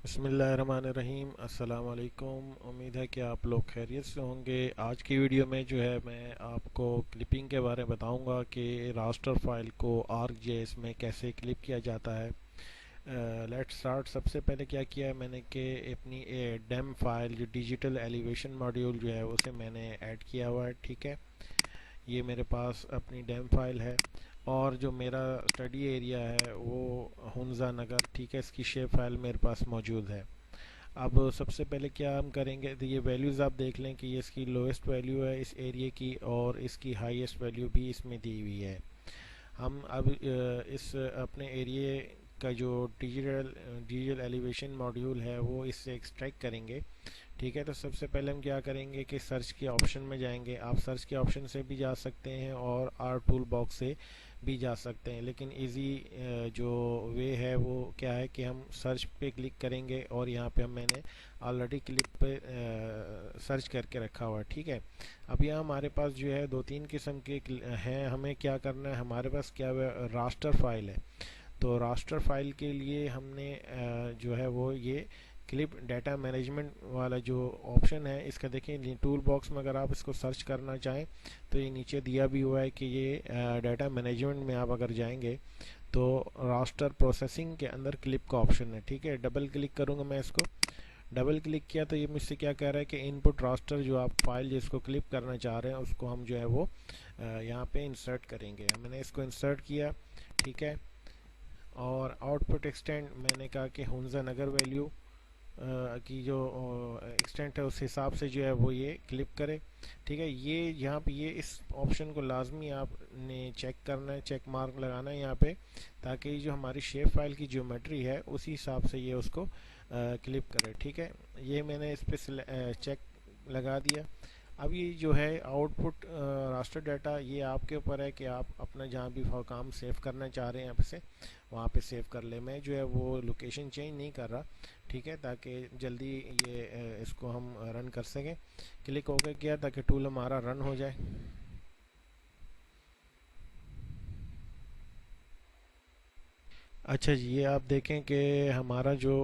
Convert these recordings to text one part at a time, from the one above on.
بسم اللہ الرحمن الرحیم، السلام علیکم۔ امید ہے کہ آپ لوگ خیریت سے ہوں گے۔ آج کی ویڈیو میں جو ہے میں آپ کو کلپنگ کے بارے میں بتاؤں گا کہ راسٹر فائل کو آرک جے ایس میں کیسے کلپ کیا جاتا ہے۔ Late start. سب سے پہلے کیا کیا ہے میں نے کہ اپنی ڈیم فائل جو ڈیجیٹل ایلیویشن ماڈیول جو ہے اسے میں نے ایڈ کیا ہوا ہے، ٹھیک ہے۔ یہ میرے پاس اپنی ڈیم فائل ہے، اور جو میرا اسٹڈی ایریا ہے وہ ہنزا نگر، ٹھیک ہے۔ اس کی شیپ فائل میرے پاس موجود ہے۔ اب سب سے پہلے کیا ہم کریں گے، تو یہ ویلیوز آپ دیکھ لیں کہ یہ اس کی لوئسٹ ویلیو ہے اس ایریے کی، اور اس کی ہائیسٹ ویلیو بھی اس میں دی ہوئی ہے۔ ہم اب اس اپنے ایریے کا جو ڈیجیٹل ایلیویشن ماڈیول ہے وہ اس سے ایکسٹریکٹ کریں گے، ٹھیک ہے۔ تو سب سے پہلے ہم کیا کریں گے کہ سرچ کے آپشن میں جائیں گے۔ آپ سرچ کے آپشن سے بھی جا سکتے ہیں اور آر ٹول باکس سے بھی جا سکتے ہیں، لیکن ایزی جو وے ہے وہ کیا ہے کہ ہم سرچ پہ کلک کریں گے، اور یہاں پہ میں نے آلریڈی کلپ پہ سرچ کر کے رکھا ہوا ہے، ٹھیک ہے۔ اب یہاں ہمارے پاس جو ہے دو تین قسم کے ہیں۔ ہمیں کیا کرنا ہے، ہمارے پاس کیا راسٹر فائل ہے، تو راسٹر فائل کے لیے ہم نے جو ہے وہ یہ کلپ ڈیٹا مینجمنٹ والا جو آپشن ہے اس کا دیکھیں ٹول باکس میں، اگر آپ اس کو سرچ کرنا چاہیں تو یہ نیچے دیا بھی ہوا ہے کہ یہ ڈیٹا مینجمنٹ میں آپ اگر جائیں گے تو راسٹر پروسیسنگ کے اندر کلپ کا آپشن ہے، ٹھیک ہے۔ ڈبل کلک کروں گا میں اس کو، ڈبل کلک کیا تو یہ مجھ سے کیا کہہ رہا ہے کہ ان پٹ راسٹر جو آپ فائل جس کو کلپ کرنا چاہ رہے ہیں اس کو ہم جو ہے وہ یہاں پہ انسرٹ کریں گے۔ میں نے اس کو انسرٹ کیا، ٹھیک ہے۔ اور آؤٹ پٹ ایکسٹینڈ میں نے کہا کہ ہنزا نگر ویلیو کی جو ایکسٹینٹ ہے اس حساب سے جو ہے وہ یہ کلپ کرے، ٹھیک ہے۔ یہ یہاں پہ یہ اس آپشن کو لازمی آپ نے چیک کرنا ہے، چیک مارک لگانا ہے یہاں پہ، تاکہ یہ جو ہماری شیپ فائل کی جیومیٹری ہے اسی حساب سے یہ اس کو کلپ کرے، ٹھیک ہے۔ یہ میں نے اس پہ چیک لگا دیا۔ اب یہ جو ہے آؤٹ پٹ راسٹر ڈیٹا یہ آپ کے اوپر ہے کہ آپ اپنا جہاں بھی کام سیو کرنا چاہ رہے ہیں آپ سے وہاں پہ سیو کر لیں۔ میں جو ہے وہ لوکیشن چینج نہیں کر رہا، ٹھیک ہے، تاکہ جلدی یہ اس کو ہم رن کر سکیں۔ کلک ہو کے کیا تاکہ ٹول ہمارا رن ہو جائے۔ اچھا جی، یہ آپ دیکھیں کہ ہمارا جو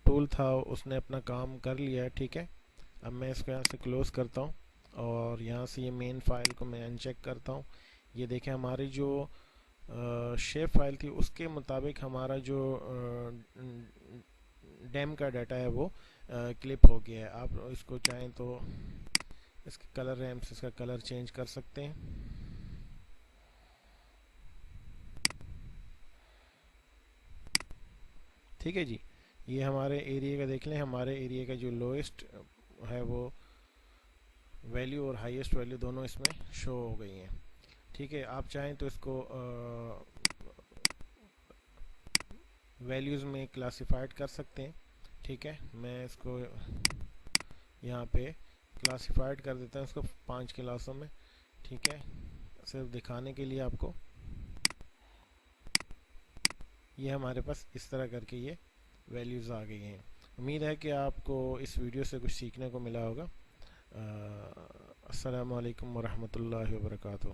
ٹول تھا اس نے اپنا کام کر لیا ہے، ٹھیک ہے۔ اب میں اس کو یہاں سے کلوز کرتا ہوں، اور یہاں سے یہ مین فائل کو میں ان چیک کرتا ہوں۔ یہ دیکھیں ہماری جو شیپ فائل تھی اس کے مطابق ہمارا جو ڈیم کا ڈیٹا ہے وہ کلپ ہو گیا ہے۔ آپ اس کو چاہیں تو اس کے کلر ریمس اس کا کلر چینج کر سکتے ہیں، ٹھیک ہے جی۔ یہ ہمارے ایریے کا دیکھ لیں، ہمارے ایریے کا جو لوئسٹ ہے وہ ویلیو اور ہائیسٹ ویلیو دونوں اس میں شو ہو گئی ہیں، ٹھیک ہے۔ آپ چاہیں تو اس کو ویلیوز میں کلاسیفائڈ کر سکتے ہیں، ٹھیک ہے۔ میں اس کو یہاں پہ کلاسیفائڈ کر دیتا ہوں اس کو 5 کلاسوں میں، ٹھیک ہے، صرف دکھانے کے لیے آپ کو۔ یہ ہمارے پاس اس طرح کر کے یہ ویلیوز آ گئی ہیں۔ امید ہے کہ آپ کو اس ویڈیو سے کچھ سیکھنے کو ملا ہوگا۔ السلام علیکم ورحمۃ اللہ وبرکاتہ۔